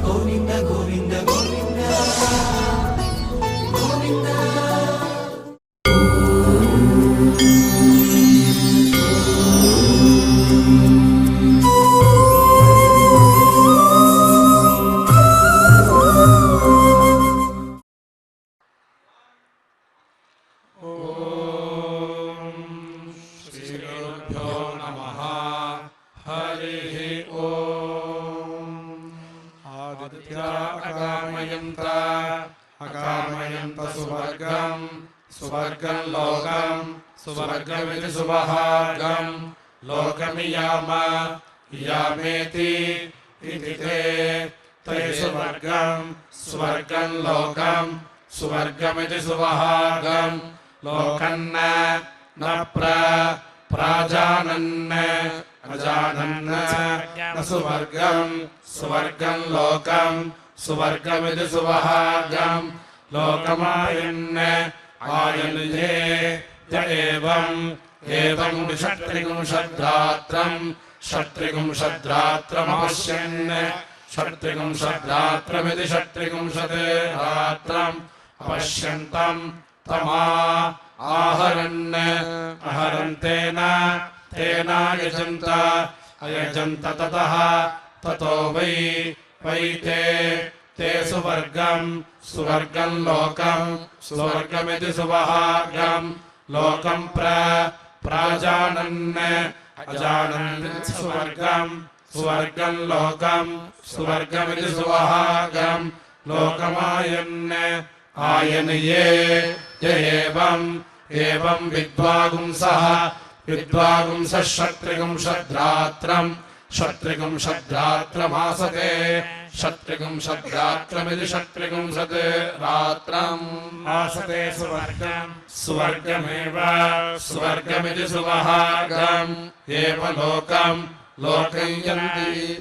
గోవింద గోవింద గోవింద గోవింద అకామయంత సువర్గం సువర్గం లోకం సువర్గమితి సువహాగం లోకమియామ యామేతి ఇతి తే సువర్గం స్వర్గం లోకం సువర్గమితి సువహాగం లోకన్న న ప్రాజానన్న అజానన్న న సువర్గం సువర్గం లోకం సువర్గమితి సువహాగం లోకమాయన్న ఆయనుజే ఏవం షట్త్రిగుంషద్రాత్రమపశ్యన్ షట్త్రిగుంషద్రాత్రమితి షట్త్రిగుంషత్ రాత్రం అపశ్యంతం తమా ఆహరన్ అహరంతేన తేనాయజంత అయజంత తతః తతో వై తే సువర్గం సువర్గం లోకం సువర్గమితి సువహాగం లోకం ప్రాజానన్ అజానన్ సువర్గం సువర్గం లోకం సువర్గమితి సువహాగం లోకమాయన్ ఆయనయే ఏవం విద్వాగుంసః షట్త్రిగుంషద్రాత్రమాసతే షట్త్రిగుంషద్రాత్రమితి షట్త్రిగుంషత్ రాత్రం ఆసతే సువర్గం సువర్గమేవ సువర్గమితి సువహాగం ఏవ లోకం లోకం యంతి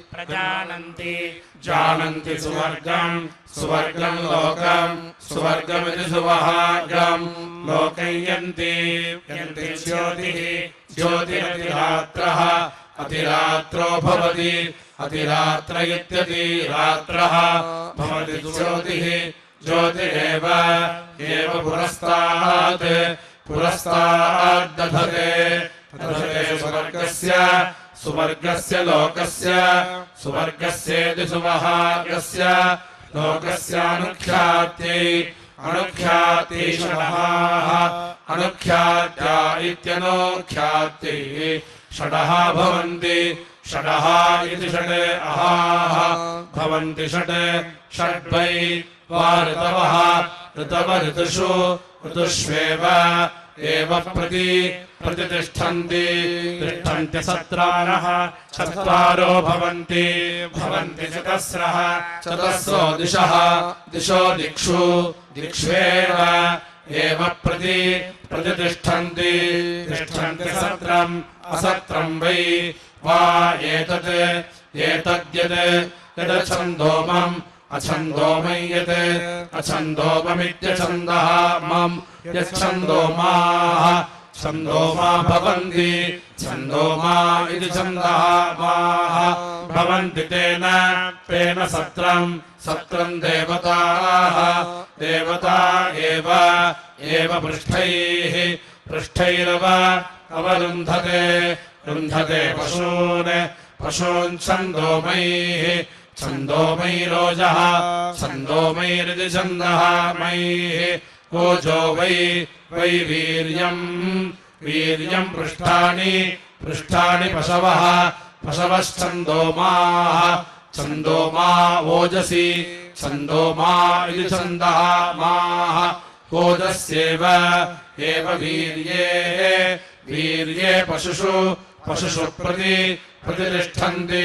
జానంతి సువర్గం సువర్గం లోకం సువర్గమితి సువహాగం లోకం యంతి జ్యోతిరతిరాత్రః అతిరాత్రో భవతి అతిరాత్ర ఇత్యతిరాత్రః భవతి జ్యోతిరేవ పురస్తాద్ దధతే సువర్గస్య లోకస్య సువర్గస్యేతి సువహాగస్య లోకస్యానుఖ్యాత్యై అనుఖ్యాత్యై షడః అనుఖ్యాత్యా ఇత్యనుఖ్యాత్యై షడః భవంతి షడః ఇతి షడ్ అహాః భవంతి షడ్వై వా ఋతవః ఋతుషు ఋతుష్వేవ ఏవ ప్రతిష్టంతి సత్రారః చత్వారో భవంతి చతస్రో దిశో దిక్షువేవ ఏవ ప్రతిష్టంతి సత్రం అసత్రం వై వా యదఛందోమం అఛందోమం అఛందోమమిత్యఛందః మం యఛందోమాః ఛందోమా భవంతి ఛందోమా ఇది ఛందః మాః భవంతి తేన సత్రం దేవతాః దేవతా ఏవ పృష్ఠైరవ రుంధతే పశూన్ ఛందోమైరోజః ఛందోమైరితి ఛందః మైః ఓజో వై వీర్యం పృష్ఠాని పశవశ్చందోమాః ఛందోమా ఓజసి ఛందోమా ఇది ఛందః మాః ఓజస్యేవ వీర్యే పశుషు प्रतिष्ठन्ति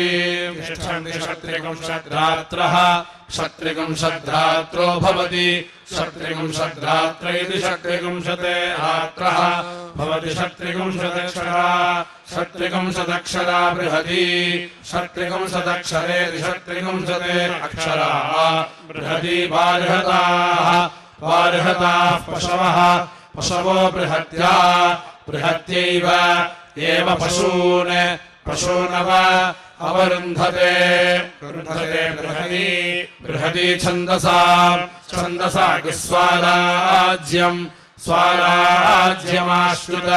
षट्त्रिगुंशद्रात्रः षट्त्रिगुंशद्रात्रो भवति षट्त्रिगुंशद्रात्र इति षट्त्रिगुंशते रात्रः भवति षट्त्रिगुंशदक्षरा षट्त्रिगुंशदक्षरा बृहती षट्त्रिगुंशदक्षरेति षट्त्रिगुंशते अक्षरा बृहती बार्हताः पशवो बृहत्यैव एव पशूनव अवरुन्धते रुन्धते बृहती बृहती छन्दसा छन्दसा स्वराज्यम् स्वराज्यमाश्नुत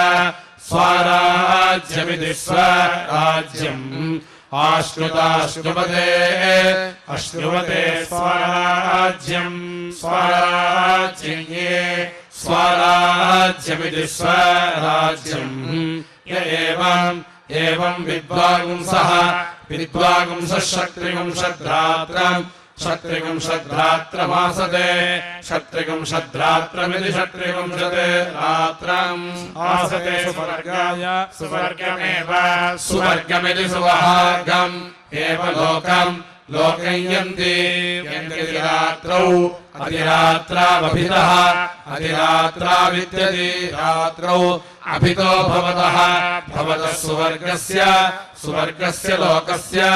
स्वराज्यमिति स्वराज्यम् आश्नुताश्नुवते अश्नुवते स्वराज्यम् स्वराज्ये स्वराज्यमिति स्वराज्यम् य एवम् विद्वागुंसः विद्वागुंसः शत्रिगुंसद्रात्रम् शत्रिगुंसद्रात्रमासते शत्रिगुंसद्रात्रमिति शत्रिगुंसते रात्रम् आसते सुवर्गाय सुवर्गमेव सुवर्गमिति सुवर्गम् एव लोकम् लोकम् यन्ति रात्रौ अधिरात्रावभितः अधिरात्राविद्यति रात्रौ अभितो भवतः भवतः सुवर्गस्य सुवर्गस्य लोकस्य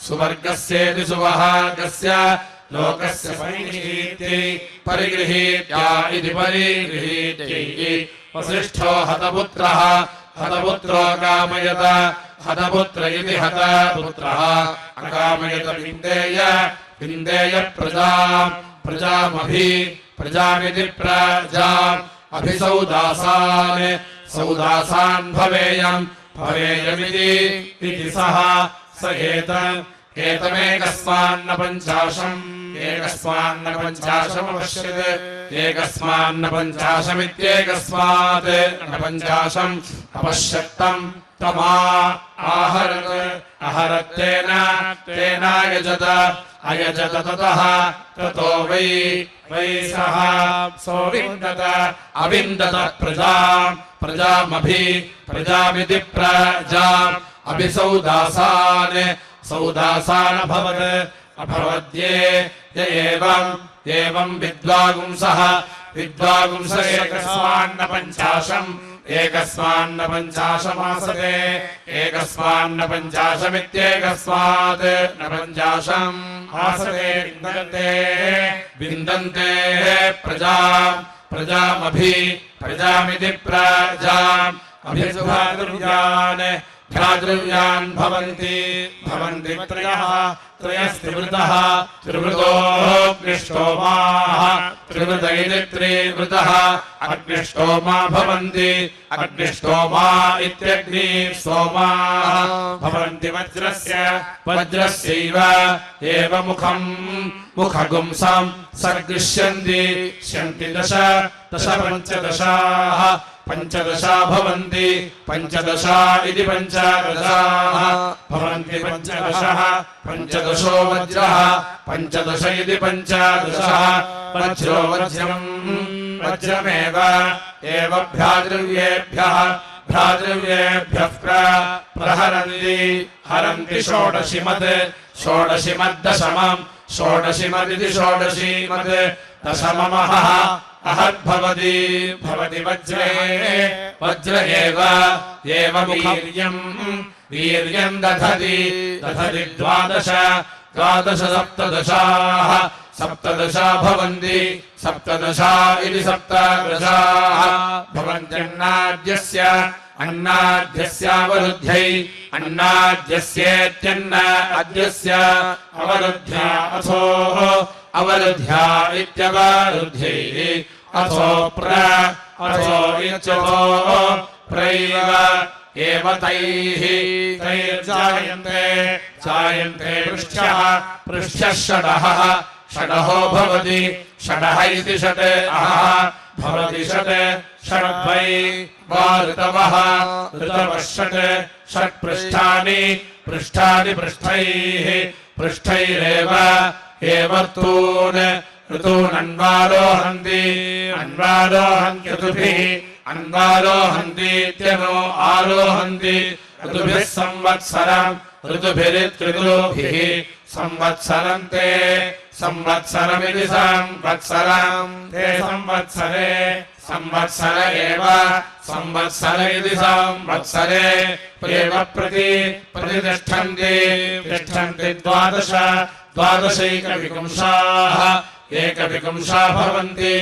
सुवर्गस्येति सुवहागस्य लोकस्य परिगृहीत्या इति परिगृहीत्यै वसिष्ठो हतपुत्रः हतपुत्रो कामयत हतपुत्र इति हतपुत्रः अकामयत विन्देय प्रजामिति प्रजाम् अभिसौदासान् सौदासान् भवेयमिति सः स एतमेकस्मान्न पञ्चाशमपश्यत् एकस्मान्न पञ्चाशमित्येकस्मात् न पञ्चाशम् अपश्यत्तम् तमा आहरत्तेन तेनायजत अयजत ततः ततो वै सः सोविन्दत अविन्दत प्रजामिति प्रजाम् अभिसौदासान् अभवद्ये य एवम् विद्वागुंसः एकस्मान्न पञ्चाशमासते एकस्मान्न पञ्चाशमित्येकस्मात् न पञ्चाशम् आसते विन्दन्ते प्रजामिति प्रजाम् अभिसुभाद्रव्यान् भ्रातृव्यान् भवन्ति त्रयस्त्रिवृतः त्रिवृतोऽग्निष्टोमाः त्रिवृत इति त्रिवृतः अग्निष्टोमा भवन्ति अग्निष्टोमा इत्यग्निष्टोमाः भवन्ति वज्रस्यैव एव मुखगुंसाम् सगृह्यन्ति दश पञ्चदशाः पञ्चदशा भवन्ति पञ्चदशा इति पञ्चदशाः भवन्ति पञ्चदशः पञ्चदशो वज्रः पञ्चदश इति पञ्चदशः वज्रो वज्रमेव भ्रातृव्येभ्यः हरन्ति षोडशिमद्दशमम् षोडशिमदिति षोडशीमद् दशममः अहद्भवति वज्र एव वीर्यम् दधति द्वादश सप्तदशाः सप्तदशा भवन्ति सप्तदशा इति सप्तदशाः भवन्त्यन्नाद्यस्य अन्नाद्यस्यावरुद्ध्यै अन्नाद्यस्येत्यन्न अद्यस्य अवरुद्ध्या अवरुद्ध्या इत्यवरुद्ध्यै अथो प्रैव एव तैर्जायन्ते पृष्ठ्यः षडहो भवति षडः इति षट् भवति षड्वै वा ऋतवः षट्पृष्ठानि पृष्ठैरेव ऋतूनन्वारोहन्ति ऋतुभिः अन्वारोहन्तीत्यनो आरोहन्ति ऋतुभिः ऋतुभिरित्युभिः संवत्सरन्ते संवत्सरमिति संवत्सरम् ते संवत्सर एव संवत्सर इति संवत्सरे एव प्रतिष्ठन्ति द्वादशैकविपुंसाः एकविपुंसा भवन्ति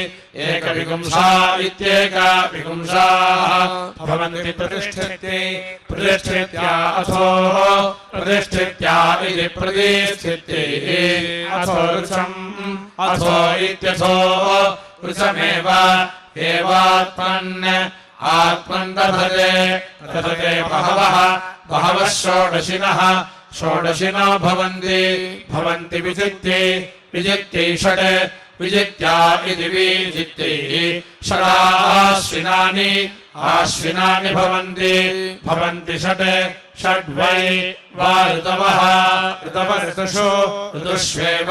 एकविपुंसा इत्येका विपुंसाः भवन्ति प्रतिष्ठित्यै प्रतिष्ठित्या अथो प्रतिष्ठित्या इति प्रतिष्ठित्यै अथो ऋषम् अथो इत्यथो ऋषमेव एवात्मन् आत्मन् दधते दधते बहवः बहवः षोडशिनः षोडशिनो भवन्ति भवन्ति विजित्यै विजित्यै षट् विजित्या इति विजित्यै षडाश्विनानि आश्विनानि भवन्ति भवन्ति षट् षड्वै वा ऋतवः ऋतव ऋतुषु ऋतुष्वेव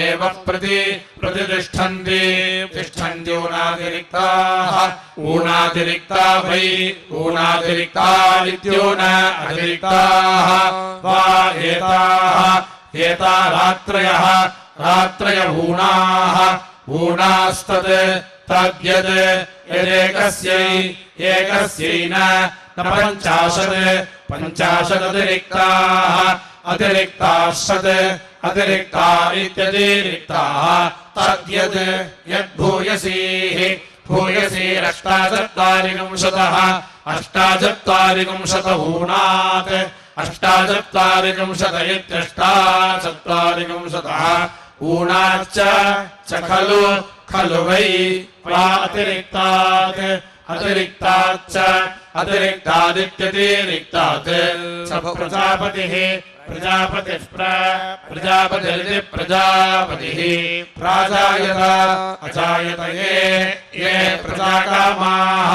एव प्रतितिष्ठन्ति तिष्ठन्ति ऊनातिरिक्ताः ऊनातिरिक्ता वै ऊनातिरिक्ता इत्यून अतिरिक्ताः वा एताः एता रात्रयः रात्रय ऊनाः ऊनास्तत् तद्यद् यदेकस्यै एकस्यै न पञ्चाशदतिरिक्ताः अतिरिक्ताश्चत् अतिरिक्ता इत्यतिरिक्ताः तद्यद् यद्भूयसीः भूयसीरष्टाचत्वारिंशतः अष्टाचत्वारिंशत ऊनात् अष्टाचत्वारिंशत इत्यष्टाचत्वारिंशतः ऊनाच्च च खलु खलु वै वा अतिरिक्तात् अतिरिक्ताच्च अतिरिक्तादित्यतिरिक्तात् स प्रजापतिः प्रजापतिः प्रजापतिरिति प्रजापतिः प्राजायत अजायत ये प्रजाकामाः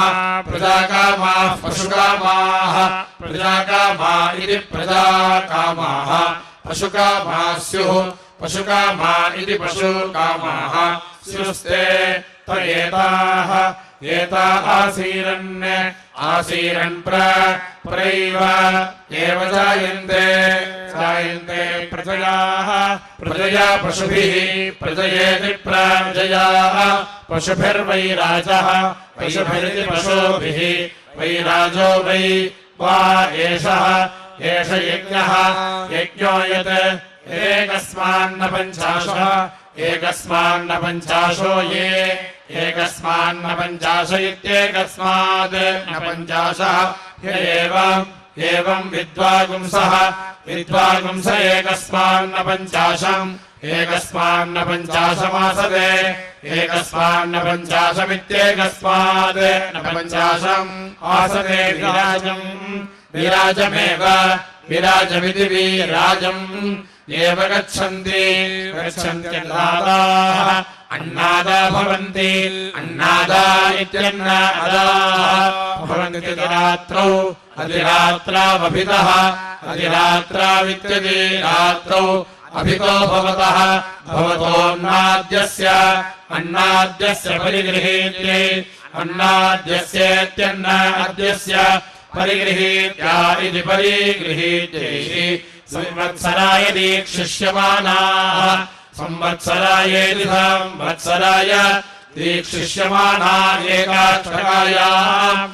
प्रजाकामाः पशुकामाः प्रजाकामा इति प्रजाकामाः पशुकामाः स्युः पशुकामा इति पशुकामाः स्युस्ते त एताः एता आसीरन् आसीरन् प्रैव एव जायन्ते जायन्ते प्रजयाः प्रजया पशुभिः प्रजयेति प्रजयाः पशुभिर्वै राजः पशुभिरिति पशुभिः वै राजो वै वा एषः एष यज्ञः यज्ञो यत् एकस्मान्न पञ्चाशः एकस्मान्न पञ्चाशो ये एकस्मान्न पञ्चाश इत्येकस्मात् न पञ्चाशः एवं विद्वागुंसः विद्वागुंस एकस्मान्न पञ्चाशम् एकस्मान्न पञ्चाशमासते एकस्मान्न पञ्चाशमित्येकस्मात् न पञ्चाशम् आसते विराजम् विराजमेव विराजमिति विराजम् एव गच्छन्ति अन्नादाः अन्नादा भवन्ति अन्नादा इत्यन्नादाः भवन्ति रात्रौ अधिरात्रावभितः अधिरात्रावित्यधिरात्रौ अभितो भवतः भवतोऽन्नाद्यस्य अन्नाद्यस्य परिगृहीत्यै अन्नाद्यस्येत्यन्नाद्यस्य परिगृहीत्या इति परिगृहीत्यै संवत्सराय दीक्षिष्यमानाः संवत्सरायेति संवत्सराय दीक्षिष्यमाना एकाष्टकायाम्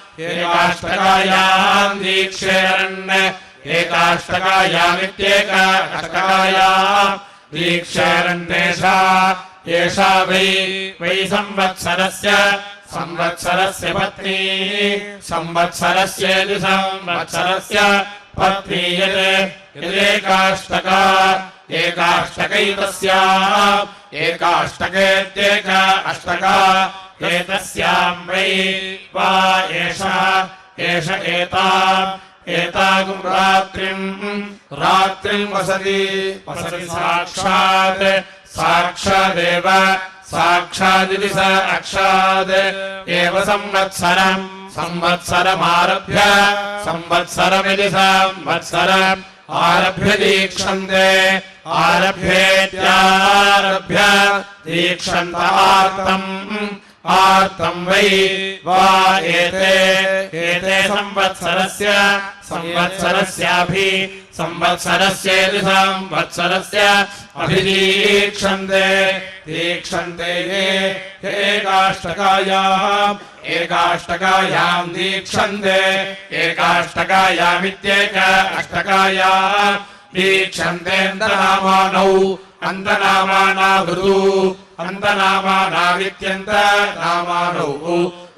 दीक्षेरन् एकाष्टकायामित्येकाष्टकायाम् दीक्षेरन्नेषा एषा वै संवत्सरस्य पत्नी संवत्सरस्येति संवत्सरस्य पत्नी यदेकाष्टका एकाष्टकैतस्याम् एकाष्टकेत्येक अष्टका एतस्याम् वै वा एषः एष एताम् रात्रिम् वसति साक्षादेव साक्षादिति साक्षात् एव संवत्सरमारभ्य संवत्सरमिति संवत्सरम् आरभ्य दीक्षन्ते आरभ्येत्यारभ्य दीक्षन्त आर्तम् वै वा एते संवत्सरस्येति संवत्सरस्य अभिदीक्षन्ते दीक्षन्ते ये एकाष्टकायाम् दीक्षन्ते एकाष्टकायामित्येक अष्टकायाम् दीक्षन्तेऽन्तनामानौ अन्तनामानावृतु अन्तनामानावित्यन्त नामानौ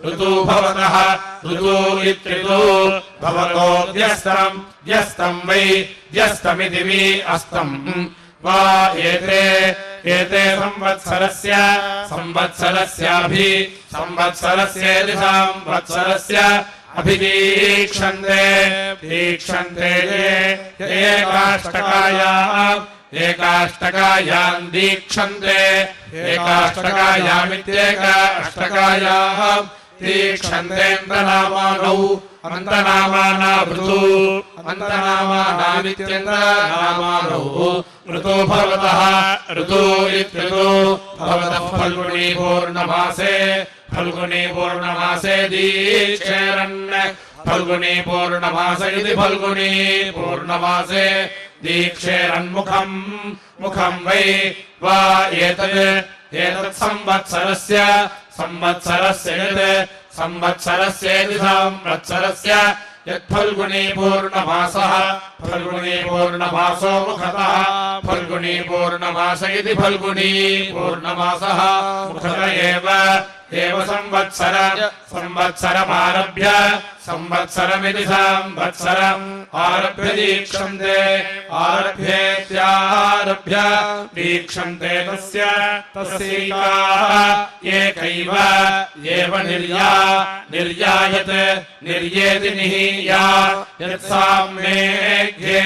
ऋतु भवतः ऋतु इत्यतो भवतो व्यस्तम् व्यस्तम् वै व्यस्तमिति वि अस्तम् वा एते संवत्सरस्य संवत्सरस्येति संवत्सरस्य अभिदीक्षन्ते दीक्षन्ते एकाष्टकायाम् दीक्षन्ते एकाष्टकायामित्येक अष्टकायाम् दीक्षन्तेऽन्तनामानौ अन्तनामानावृतु अन्तनामानामित्यन्तनामानौ ऋतु भवतः ऋतु इत्यतो भवतः फल्गुनी पूर्णमासे दीक्षेरन् फल्गुनी पूर्णमास इति फल्गुनी पूर्णमासे दीक्षेरन्मुखम् मुखम् वै वा एतत् संवत्सरस्येति संवत्सरस्य यत्फल्गुनी पूर्णमासः फल्गुनी पूर्णमासो मुखतः फल्गुनी पूर्णमास इति फल्गुनी पूर्णमासः मुखत एव संवत्सरमारभ्य संवत्सरमिति संवत्सरम् आरभ्य दीक्षन्ते आरभ्येत्यारभ्य दीक्षन्ते तस्यैकाः एकैव एव निर्यायत् निर्येति निहीया यत्साम्येघ्ये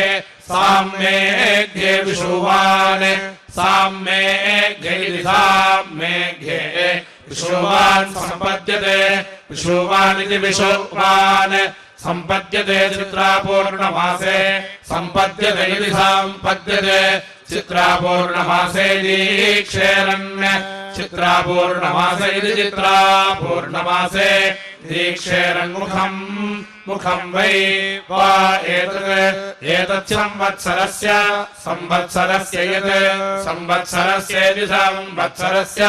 विशुवान् साम्येघ्ये विशुवान् संपद्यते विशुवान् इति विशुवान् संपद्यते चित्रापूर्णमासे संपद्यते इति संपद्यते चित्रापूर्णमासे दीक्षेरन् चित्रापूर्णमासे इति चित्रापूर्णमासे दीक्षेरन्मुखम् मुखम् वै वा एतत् संवत्सरस्य यत् संवत्सरस्येति संवत्सरस्य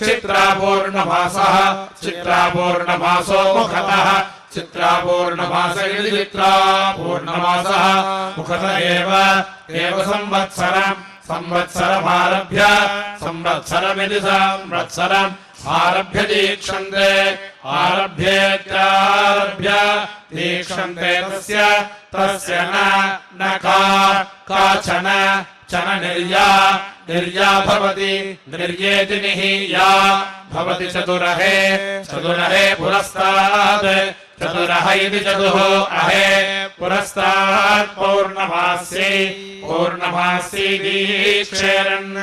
चित्रापूर्णमासः चित्रापूर्णमासो मुखतः चित्रापूर्णमास इति चित्रापूर्णमासः मुखत एव संवत्सरमारभ्य संवत्सरमिति संवत्सरम् आरभ्य दीक्षन्ते आरभ्येत्यारभ्य दीक्षन्ते तस्य न काचन निर्या भवति निर्येति निहीया भवति चतुरहे पुरस्तात् चतुरः इति चतुः अहे पुरस्तात् पौर्णमासी दीक्षेरन्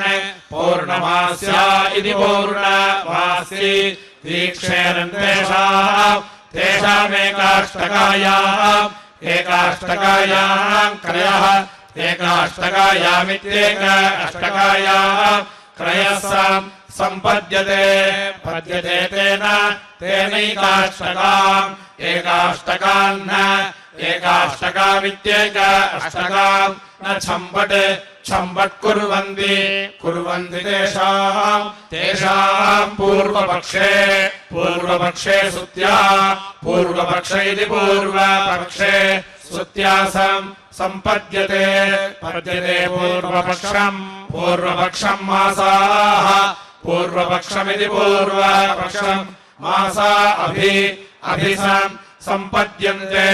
पौर्णमास्या इति पौर्णमासी दीक्षेरन् तेषामेकाष्टकायाम् क्रयः एकाष्टकायामित्येक अष्टकायाम् क्रयः संपद्यते तेनैकाष्टकाम् एकाष्टकामित्येक अष्टकाम् न छम्बट् कुर्वन्ति तेषाम् पूर्वपक्षे सुत्या पूर्वपक्ष इति पूर्वपक्षे सुत्यासम् संपद्यते पूर्वपक्षम् मासाः पूर्वपक्षमिति पूर्वपक्षम् मासा संपद्यन्ते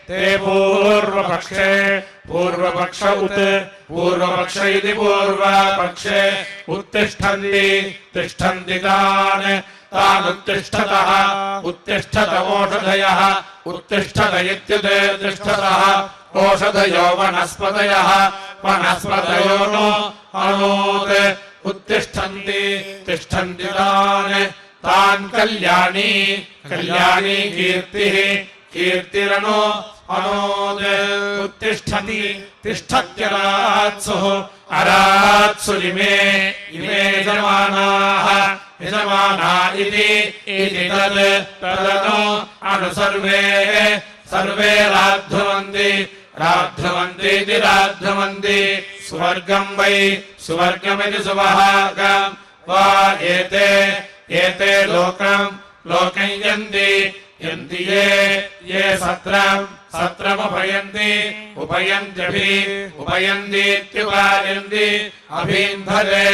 ते पूर्वपक्ष पूर्वपक्ष इति पूर्वपक्षे उत्तिष्ठन्ति तानुत्तिष्ठतः उत्तिष्ठत ओषधयः उत्तिष्ठत इत्युते तिष्ठतः ओषधयो वनस्पतयः वनस्पतयो नो अनूत् उत्तिष्ठन्ति तान् कल्याणी कीर्तिरनो अनोद उत्तिष्ठति तिष्ठत्यरात्सुः अरात्सुरिमे यजमाना इति तदनु अनुसर्वे सर्वे राध्वन्ति सुवर्गम् वै सुवर्गमिति सुवहागम् वा एते लोकम् यन्ति ये सत्रम् सत्रमुपयन्ति उपयन्त्यभिः उपयन्तीत्युपायन्ति अभीन्धते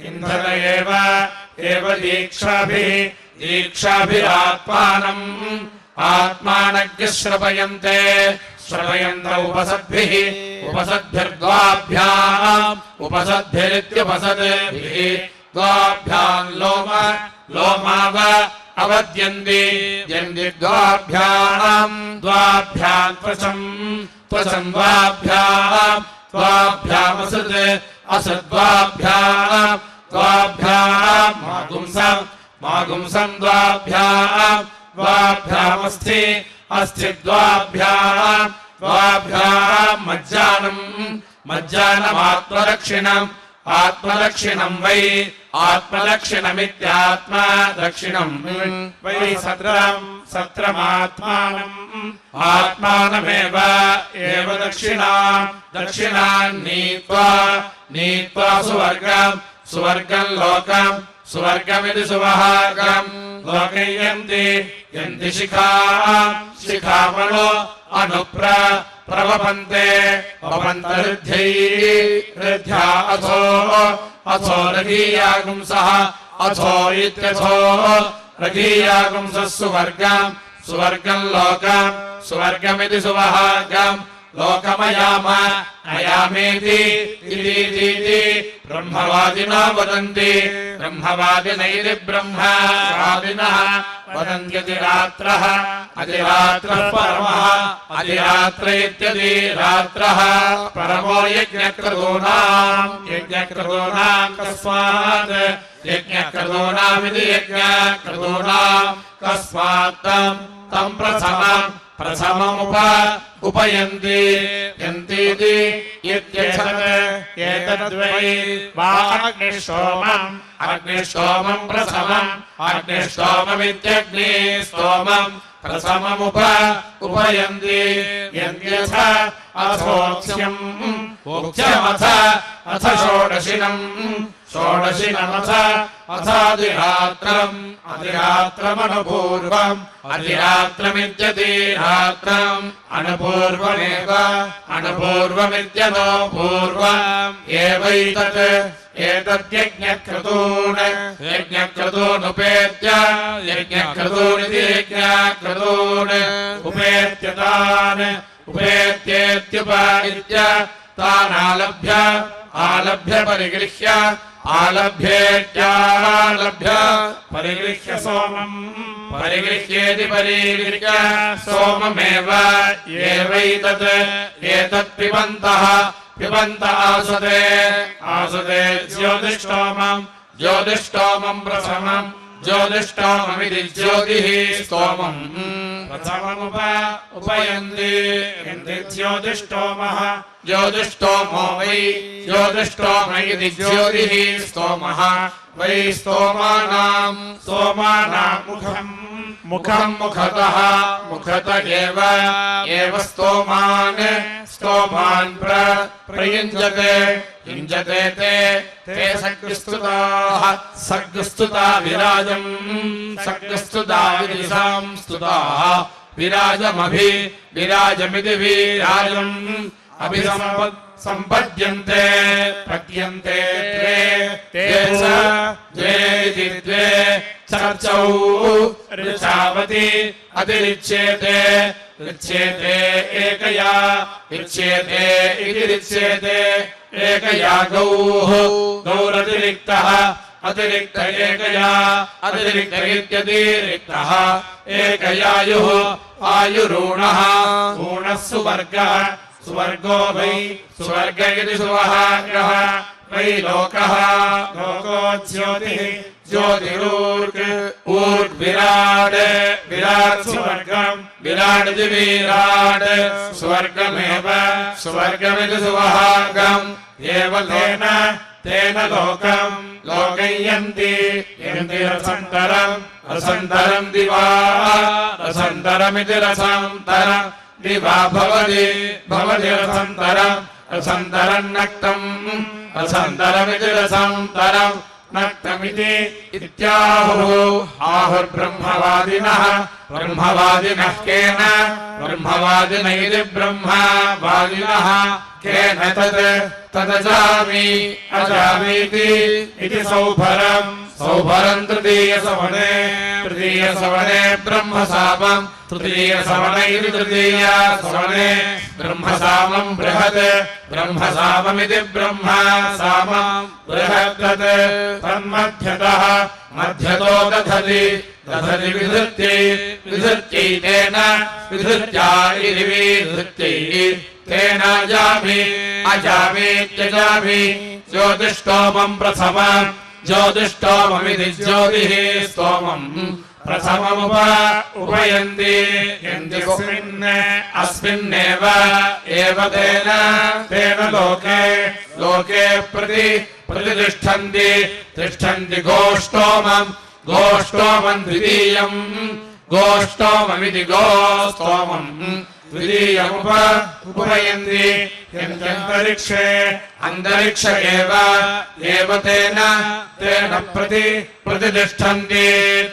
इन्धत एव दीक्षाभिः दीक्षाभिरात्मानम् आत्मानज्ञ श्रवयन्ते श्रवयन्त उपसद्भिः उपसद्भिर्द्वाभ्याम् उपसद्भिरित्युपसद्भिः द्वाभ्याम् लोमाव अवद्यन्ति यन्ति द्वाभ्याम् त्वचम् द्वाभ्यामसत् असद्द्वाभ्याम् मागुंसम् द्वाभ्यामस्थि द्वाभ्याम् मज्जानमात्मदक्षिणम् आत्मदक्षिणम् वै आत्मदक्षिणमित्यात्मदक्षिणम् वै सत्रमात्मानम् आत्मानमेव एव दक्षिणान् नीत्वा सुवर्गम् लोकम् सुवर्गमिति सुवहागम् लोकयन्ति यन्ति शिखामणो प्रवपन्ते हृद्ध्या अथो रघीयागुंसः अथो इत्यथो रघीयागुंसः सुवर्गम् लोकम् सुवर्गमिति सुवहागम् लोकमयामेति ब्रह्मवादिनो वदन्ति ब्रह्मवादिनैति ब्रह्मवादिनः वदन्त्यतिरात्रः अधिरात्रः परमः अधिरात्र इत्यधिरात्रः परमो यज्ञक्रतूनाम् कस्मात् यज्ञक्रतूनामिति यज्ञक्रतूनाम् कस्मात् तम् प्रथममुपयन्ति यन्तीति एतद्वै वा अग्निष्टोमम् प्रथमम् अग्निष्टोममित्यग्निस्तोमम् प्रथममुपयन्ति यन्त्यथ अथ षोडशिनमथ अधिरात्रमनुपूर्वम् अधिरात्रमित्यधिरात्रम् अनुपूर्वमेव अनुपूर्वमित्यनोपूर्वम् एतद्यज्ञक्रतूनुपेत्य यज्ञक्रतूनिति यज्ञक्रतून् उपेत्यतान् उपेत्येत्युपादित्य तानालभ्य आलभ्येत्यालभ्य परिगृह्य सोमम् परिगृह्येति परिगृह्य सोममेव एतत् पिबन्त आसते ज्योतिष्टोमम् प्रथमम् ज्योतिष्टोममिति ज्योतिः स्तोमम् प्रथममुपयन्ति ज्योतिष्टोमः ज्योतिष्टोमो वै ज्योतिष्टोम इति ज्योतिः स्तोमः वै स्तोमानाम् मुखम् मुखत एव स्तोमान् प्रयुञ्जते ते सर्गस्तुता विराजम् सर्गस्तुता संस्तुताः विराजमिति विराजम् संपद्यन्ते पद्यन्ते द्वे चर्चौ ऋचावति अतिरिच्येते एकया इच्येते इति रिच्येते एकया गौरतिरिक्तः अतिरिक्त एकया अतिरिक्त इत्यतिरिक्तः एकयायुः आयुरूणः ऊणः सुवर्गो वै सुवर्ग इति सुवहाग्रः वै लोकः लोको ज्योतिः विराट् विराडिति विराट् सुवर्गमेव सुवर्गमिति सुवहागम् एव तेन लोकयन्ति रसन्तरम् दिवा रसन्तरमिति रसन्तरम् दिवा भवति रसन्तरम् नक्तम् रसन्तरमिति रसन्तरम् नक्तमिति इत्याहुः आहुर्ब्रह्मवादिनः ब्रह्मवादिनः केन ब्रह्मवादिन इति ब्रह्मवादिनः केन तदजामि अजामीति इति सौभरम् सौभरम् तृतीयसवने ब्रह्मसामम् तृतीयसवन इति तृतीयसवने ब्रह्मसामम् बृहत् ब्रह्मसाममिति ब्रह्मसामम् बृहत् तन्मध्यतः मध्यतो दधति विधृत्यै तेन विधृत्या इति विधृत्यै तेन अजामीत्यजामि ज्योतिष्टोमम् प्रथमम् ज्योतिष्टोममिति ज्योतिः स्तोमम् प्रथममुपयन्ति अस्मिन्नेव तेन लोके प्रतिष्ठन्ति गोष्टोमम् द्वितीयम् गोष्टोममिति गोस्तोमम् द्वितीयमुपयन्ति अन्तरिक्ष एव तेन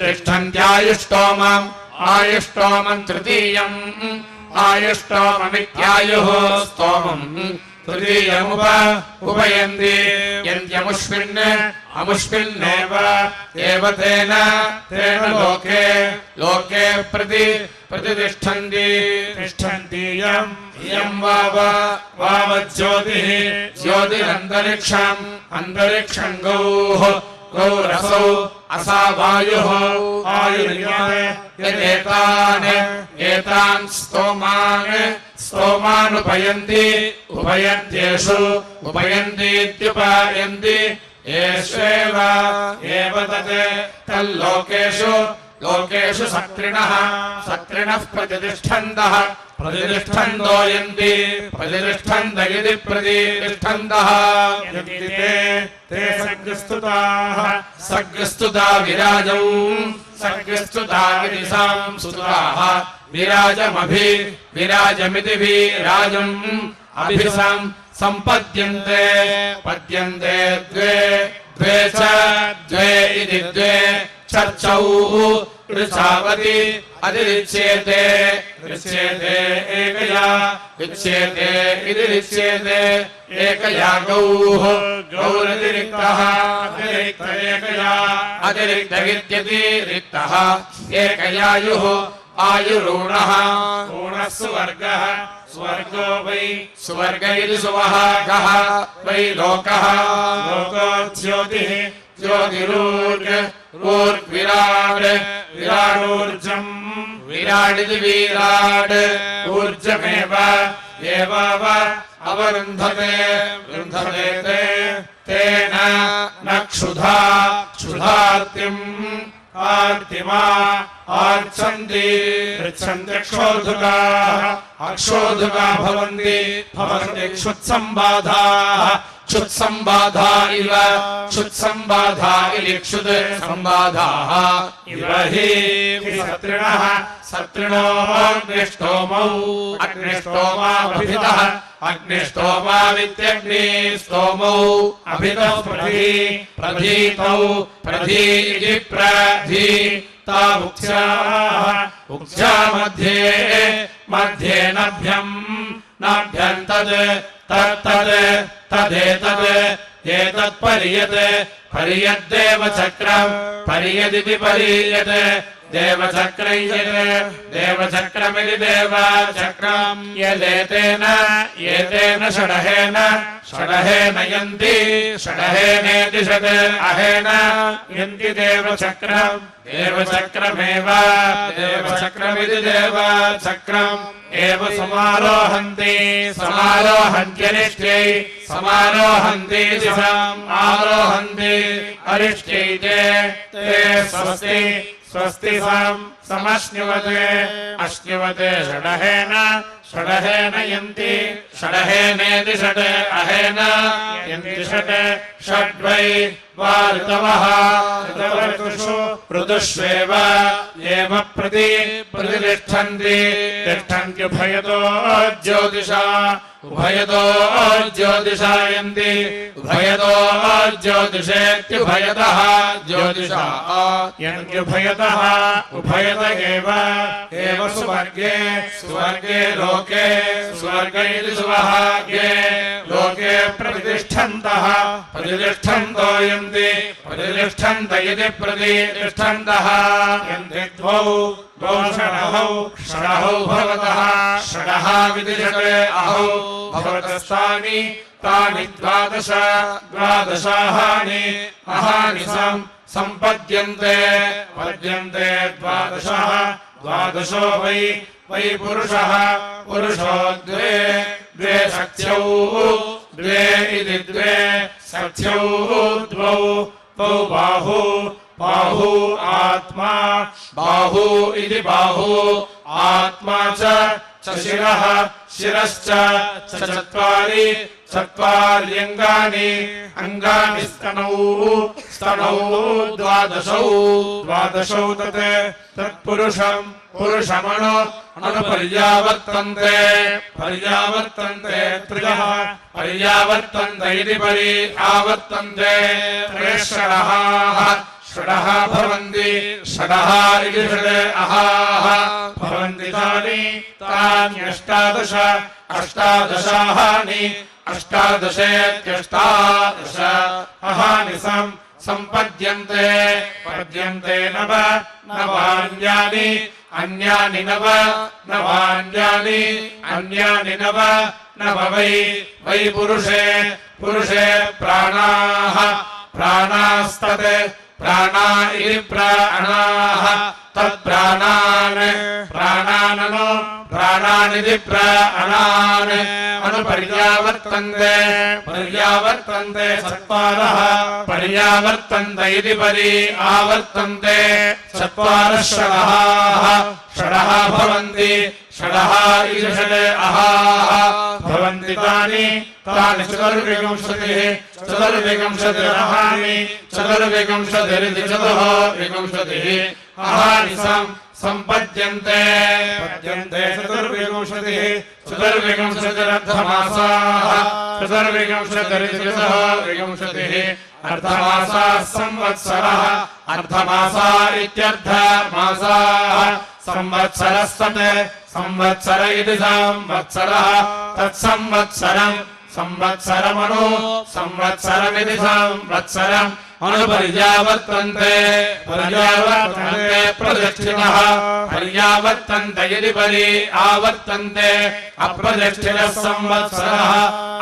तिष्ठन्त्यायुष्टोमम् आयुष्टोमम् तृतीयम् आयुष्टोममित्यायुः स्तोमम् तृतीयमुपयन्ति अमुष्मिन्नेव तेन लोके तिष्ठन्ति यम् वावज्योतिः ज्योतिरन्तरिक्षम् गौरसौ असा वायुः एतान् उपयन्तीत्युपयन्ति एष्वेव तल्लोकेषु सक्रिणः प्रतिष्ठन्तो यन्ति प्रतिष्ठन्त इति प्रतिष्ठन्तः ते सर्गस्तुता विराजौ सर्गस्तुता इति संस्तुताः विराजमिति विराजम् सम्पद्यन्ते द्वे इति द्वे चर्चौ ऋचावति अधिरिच्येते एकया विच्येते इति रिच्येते एकया गौरतिरिक्तः अतिरिक्त इत्यतिरिक्तः एकयायुः आयुरूणः स्वर्गो वै स्वर्ग इति सुवहागः वै लोकः लोको ज्योतिरूर्विराडूर्जम् विराडिति विराड् ऊर्जमेव अवरुन्धते तेन न क्षुधार्तिम् आर्चन्ति अक्षोधुका भवन्ति क्षुत्सम्बाधा इव क्षुत्सम्बाधाः इव हि सत्रिणोः अग्निष्टोमावित्यग्निस्तोमौ अभितः प्रधीतौ प्रधीति प्रधीता उक्ष्या मध्ये नाभ्यम् पर्यद्देवचक्रम् पर्यदिति पर्यत् देवचक्रमिति देवचक्रम् एतेन षडहेन यन्ति षडहेनेति षडहेन यन्ति देवचक्रम् देवचक्रमिति देवचक्रम् एव समारोहन्त्यनिष्ट्यै समारोहन्ति आरोहन्ति अरिष्ट्यै ते स्वस्ति समश्नुवते षडहेन यन्ति षडहेनेति षडहेन यन्ति षड्वै वा ऋतवः ऋतवऋतुषु ऋतुष्वेव एव प्रतिष्ठन्ति तिष्ठन्त्युभयतो ज्योतिषा उभयतो ज्योतिषायन्ति उभयतो ज्योतिषेत्युभयतः ज्योतिषा यन्त्युभयतः उभयत एव सुवर्गे सुवर्गे लोके स्वर्ग इति सुवहागे लोके प्रतिष्ठन्तः प्रतिष्ठन्तो यन्ति प्रतिष्ठन्त इति प्रतिष्ठन्तः यन्ति द्वौ षडहौ भवतः षडः विदिशते अहौ भवतस्तानि तानि द्वादशाहानि अहानि सम्पद्यन्ते पद्यन्ते द्वादशो वै पुरुषः पुरुषो द्वे सख्यौ द्वे इति द्वे सख्यौ द्वौ बाहु आत्मा बाहु इति बाहु आत्मा च शिरः शिरश्च चत्वार्यङ्गानि अङ्गानि स्तनौ द्वादशौ तत्पुरुषमनुपर्यावर्तन्ते त्रयः पर्यावर्तन्त इति पर्यावर्तन्ते षडः भवन्ति षडः इति षडः भवन्ति तान्यष्टादश अष्टादशाहानि अष्टादशेत्यष्टादश अहानि सम्पद्यन्ते पद्यन्ते नवान्यानि अन्यानि अन्यानि नव वै पुरुषे प्राणास्तत् प्राणा इति प्राणाः तत्प्राणानिति प्राणान् पर्यावर्तन्ते चत्वारः पर्यावर्तन्त इति पर्यावर्तन्ते चत्वारः षडः भवन्ति षडः इति षडः भवन्ति तानि चतुर्विंशतिरहानि चतुर्विंशतिरिति चतुर्विंशतिः अहानि सम्पद्यन्ते चतुर्विंशतिरर्धमासाः चतुर्विंशतिरिति चतुर्विंशतिः अर्धमासाः संवत्सरः अर्धमासा इत्यर्धमासाः संवत्सर इति संवत्सरः तत्संवत्सरम् संवत्सरमिति संवत्सरम् अनुपर्यावर्तन्ते प्रतिष्ठितः पर्यावर्तन्त इति पर्यावर्तन्ते अप्रतिष्ठितः संवत्सरः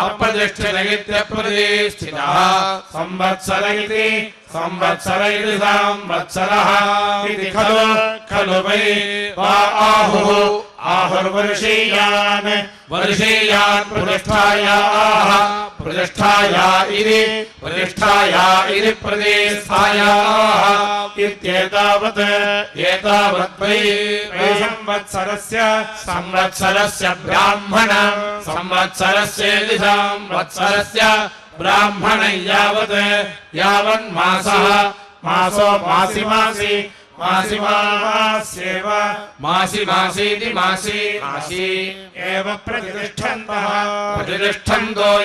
अप्रतिष्ठित इत्यप्रतिष्ठितः संवत्सर इति संवत्सरः इति खलु वै वा आहुर्वर्षीयान् प्रतिष्ठाया इति प्रतिष्ठायाः इत्येतावत् वै संवत्सरस्य ब्राह्मण संवत्सरस्येति संवत्सरस्य ब्राह्मण यावन्मासः मासो मासीति मासी एव प्रतिष्ठन्तो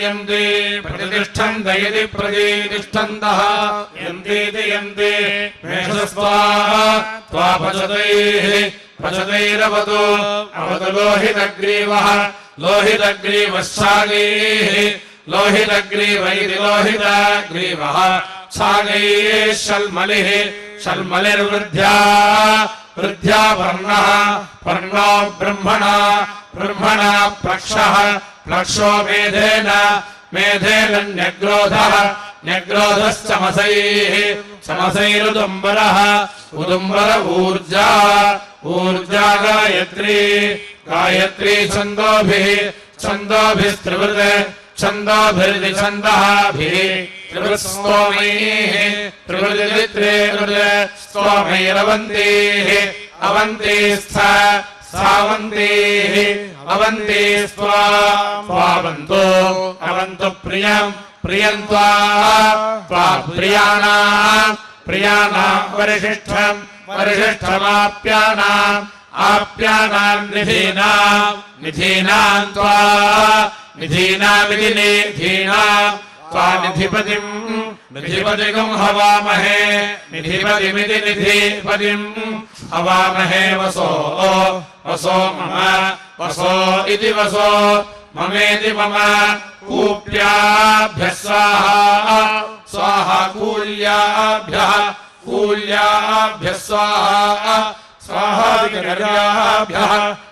यन्ति प्रतिष्ठन्त इति प्रतिष्ठन्तः यन्ति मेषस्त्वा पचतैरवतु लोहितग्रीवश्चागैः लोहितग्रीव इति लोहितग्रीवः छागैः शल्मलिर्वृद्ध्या वर्णो ब्रह्मणा प्लक्षो मेधेन न्यग्रोधश्चमसैरुदुम्बरः उदुम्बर ऊर्जा गायत्री छन्दोभिस्त्रिवृत् छन्दःभिः त्रिवृत्स्तोमैः स्तोमैरवन्तीः अवन्तीस्त्वावन्तो प्रियम् प्रियन्त्वा त्वा प्रियाणाम् वरिष्ठम् आप्यानाम् निधीनाम् त्वा निधीनामिति निधीनाम् त्वा निधिपतिगुं हवामहे निधिपतिमिति निधिपतिम् हवामहे वसो मम वसो इति वसो ममेति मम कूप्याभ्यः स्वाहा स्वाहा कूल्याभ्यः स्वाहा स्वाहा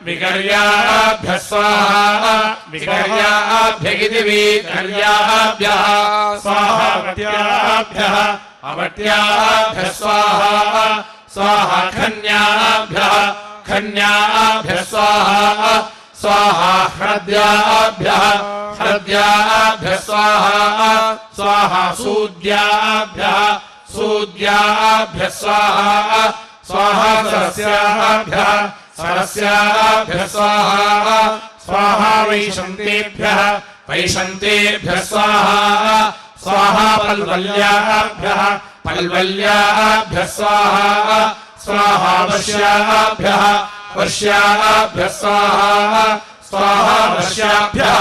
विकर्याभ्यः स्वाहा विकर्याभ्यगिति विकर्याभ्यः स्वाहा अवट्याभ्यः स्वाहा स्वाहा खन्याभ्यः स्वाहा स्वाहा हृद्याभ्यः स्वाहा स्वाहा सूद्याभ्यः स्वाहा स्वाहा सरस्याभ्यः स्वाहा स्वाहा वैशन्तेभ्यः स्वाहा स्वाहा पल्वल्याभ्यः स्वाहा स्वाहा वर्ष्याभ्यः स्वाहा स्वाहा वर्ष्याभ्यः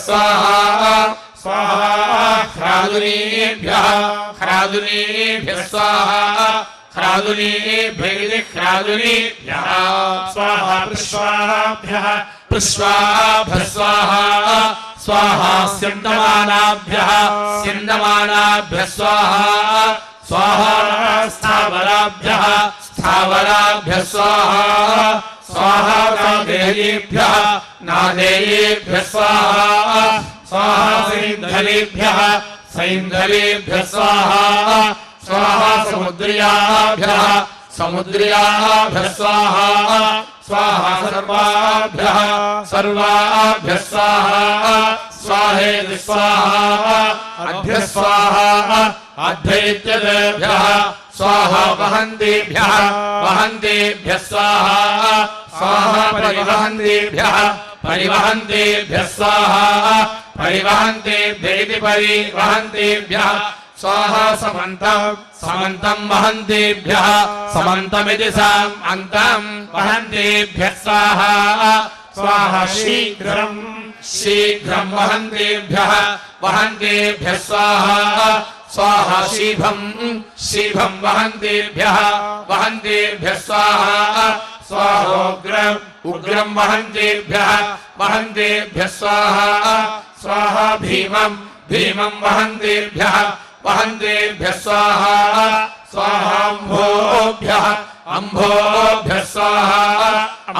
स्वाहा स्वाहा ह्रादुनीभ्यः स्वाहा ह्रादुनीभ्यः स्वाहा पृष्वाभ्यः स्वाहा स्वाहा स्यन्दमानाभ्यः स्वाहा स्वाहा स्थावराभ्यः स्वाहा स्वाहा नादेयेभ्यः स्वाहा स्वाहा सैन्धलेभ्यः स्वाहा स्वाहा समुद्र्याभ्यः स्वाहा स्वाहा सर्वाभ्यः स्वाहा स्वाहेति स्वाहा अभ्यः स्वाहा अभ्यैत्यभ्यः स्वाहा वहन्तेभ्यः स्वाहा स्वाहा परिवहन्तेभ्यः स्वाहा परिवहन्तेभ्येति परिवहन्तेभ्यः स्वाहा समन्तम् वहन्तेभ्यः समन्तमिति समन्तम् वहन्तेभ्यः स्वाहा स्वाहा शीघ्रम् वहन्तेभ्यः स्वाहा स्वाहा शीभम् वहन्तेभ्यः स्वाहा स्वाहोग्रम् उग्रम् वहन्तेभ्यः स्वाहा स्वाहा भीमम् वहन्तेभ्यः स्वाहा स्वाहाम्भोभ्यः स्वाहा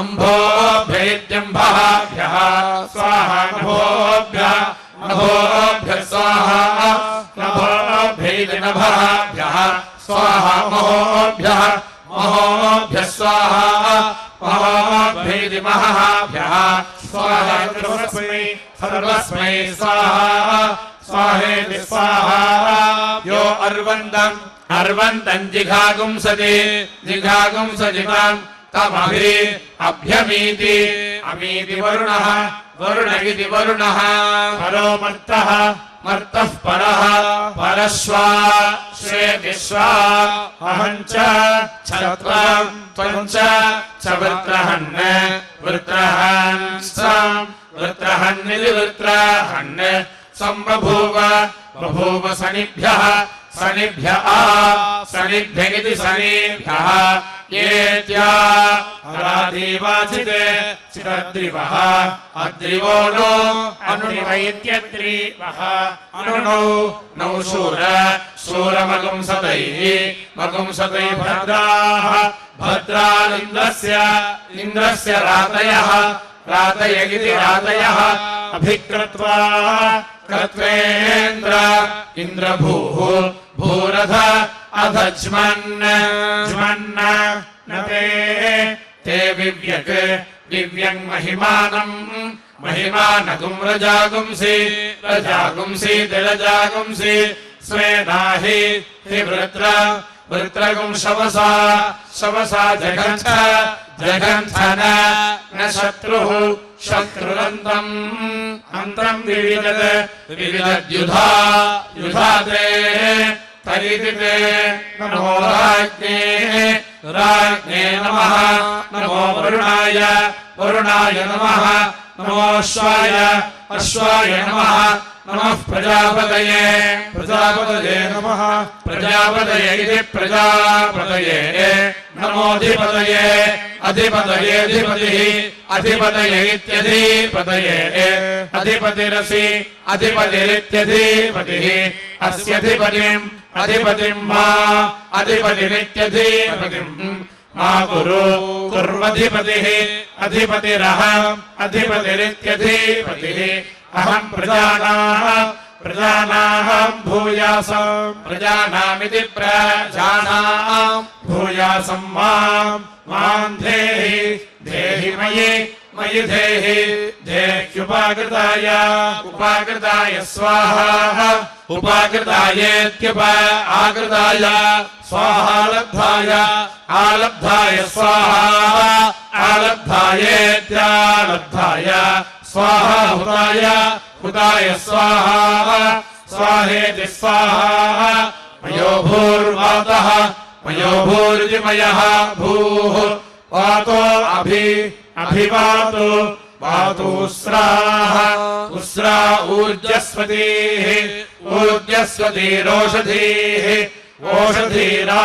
अम्भोभ्येत्यम्भः स्वाहा नभोभ्यः स्वाहा नभोभ्यैर्नभः स्वाहा महोभ्यः स्वाहा महोभ्यैर्महभ्यः स्वाहा सर्वस्मै स्वाहा स्वाहेति स्वाहा यो अर्वन्तम् जिघागुंसजिताम् तमभिरभ्यमीति वरुणः इति वरुणः परो मर्तः परश्वा श्वेति स्वा अहम् च त्वम् च वृत्रहन्निति वृत्रहन् बभूव सनिभ्यः सनिभ्यगिति सनिभ्यः येत्या राधीवाचिते चिरद्रिवः अद्रिवो नो अनुनिवैत्यद्रिवः नौ शूरमगुंसतैः भद्रालिन्द्रस्य रातयगिति रातयः अभिक्रत्वा कृत्वेन्द्र भूरथ अधज्मन् ते विव्यङ् महिमानगुं रजागुंसि स्वेनाहि वृत्रगुं शवसा जगन्थन न शत्रुरन्तम् अन्तम् विविदद्युधा युधाते तरिति ते नमो राज्ञे राज्ञे नमः नमो वरुणाय वरुणाय नमः नमो अश्वाय अश्वाय नमः नमः प्रजापतये प्रजापतये नमः प्रजापतये इति प्रजापतये नमोऽधिपतये अधिपतये अधिपतिः अधिपतये इत्यधिपतये अधिपतिरसि अधिपतिरित्यधिपतिः अस्यधिपतिम् अधिपतिम् मा अधिपतिरित्यधिपतिम् मा कुरु कुर्वधिपतिः अधिपतिरहम् अधिपतिरित्यधिपतिः अहम् प्रजानाम् भूयासम् प्रजानामिति प्रजानाम् भूयासम् माम् धेहि धेहि मयि धेहि धेह्युपाकृताय उपाकृताय स्वाहा उपाकृतायेत्युपाकृताय स्वाहालब्धाय आलब्धाय स्वाहा आलब्धायेत्यालब्धाय स्वाहा हुताय हुताय स्वाहा स्वाहेति स्वाहा मयो भूर्वातः मयो भूर्जिमयः भूः वातो अभिवातो वातोस्राः उस्रा ऊर्जस्वतीः ऊर्जस्वतीरोषधीः ओषधीरा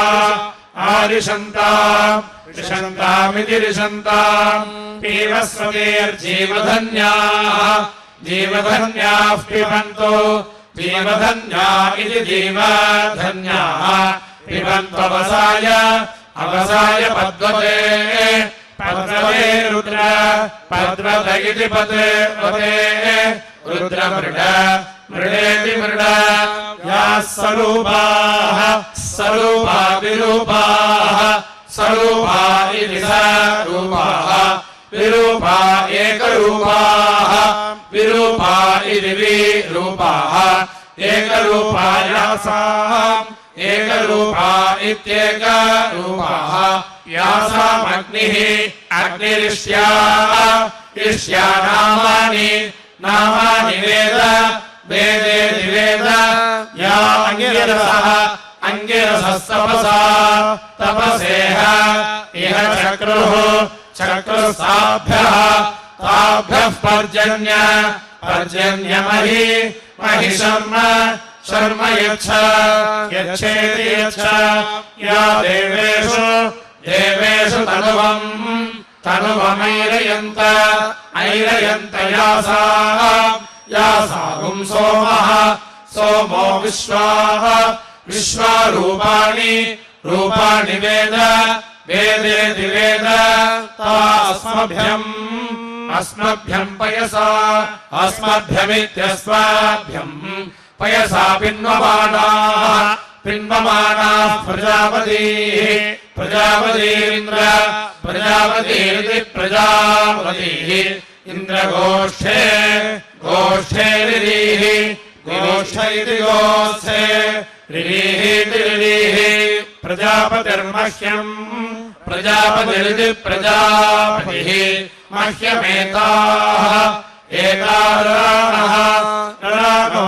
आरिषन्तामिति रिषन्ताम् पीवस्वतीर्जीवधन्याः जीवधन्याः पिबन्तो जीवधन्या इति जीवधन्याः पिबन्त्ववसाय अवसाय पद्वते पद्वते रुद्र पद्वत इति पद्वते रुद्रमृड मृडेति मृड याः स्वरूपाः स्वरूपा विरूपाः स्वरूपा इति स्वरूपाः विरूपा एकरूपाः विरूपा इति विरूपाः एकरूपायासाम् एकरूपा इत्येकरूपाः यासामग्निः अग्निरिष्या नामानि वेद वेदेति वेद या अंगिरसः अंगिरसस्तपसा तपसेह इह चक्रुस्ताभ्यः ताभ्यः पर्जन्यमहि शर्म यच्छेति यच्छ या देवेषु तनुवमैरयन्त यासागुं सोमो विश्वारूपाणि वेदेति वेद अस्मभ्यम् पयसा अस्मभ्यमित्यस्माभ्यम् पयसा पिन्वमानाः प्रजापतीरिन्द्र प्रजापतीरिति प्रजापतिः इन्द्रगोष्ठे गोष्ठे रिरीः गोष्ठ इति गोष्ठे रिरीहीति रिरीः प्रजापतिर्मह्यम् प्रजापतिरिति प्रजापतिः मह्यमेताः एताराणः नो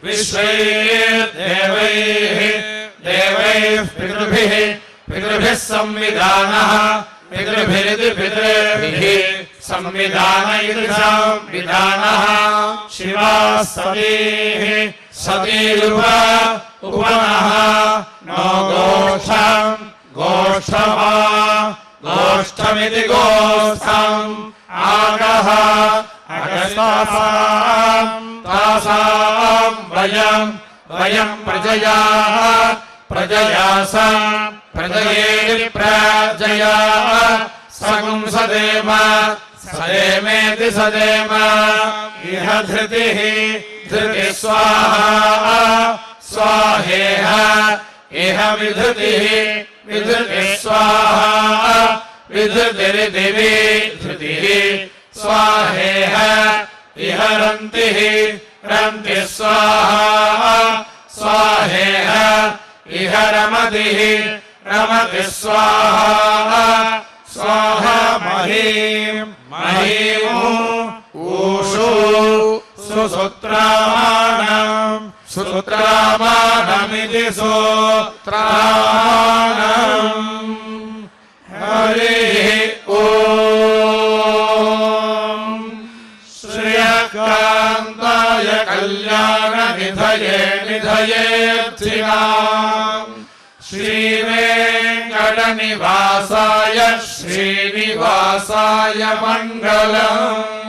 विश्वैर्देवैः पितृभिः संविधानः पितृभिरिति पितृभिः संविधान इति संविधानः शिवा सतीरुपनः नो गोष्ठमिति गोष्ठम् आगः तासाम् वयम् प्रजया प्रजयेति प्रजया सगुं सदेमेति सदेम इह धृतिः स्वाहा स्वाहेह इह विधृतिः स्वाहा विधृतिरिति विधृतिः स्वाहेह इह रन्तिः स्वाहा स्वाहेह इह रमतिः स्वाहा स्वाहा सुत्रामाणम् सुत्रामाणमिति सूत्रामाणम् हरिः ॐ श्रियकान्ताय कल्याणनिधये निधयेऽर्थिनाम् श्रीवेङ्कटनिवासाय श्रीनिवासाय मङ्गलम्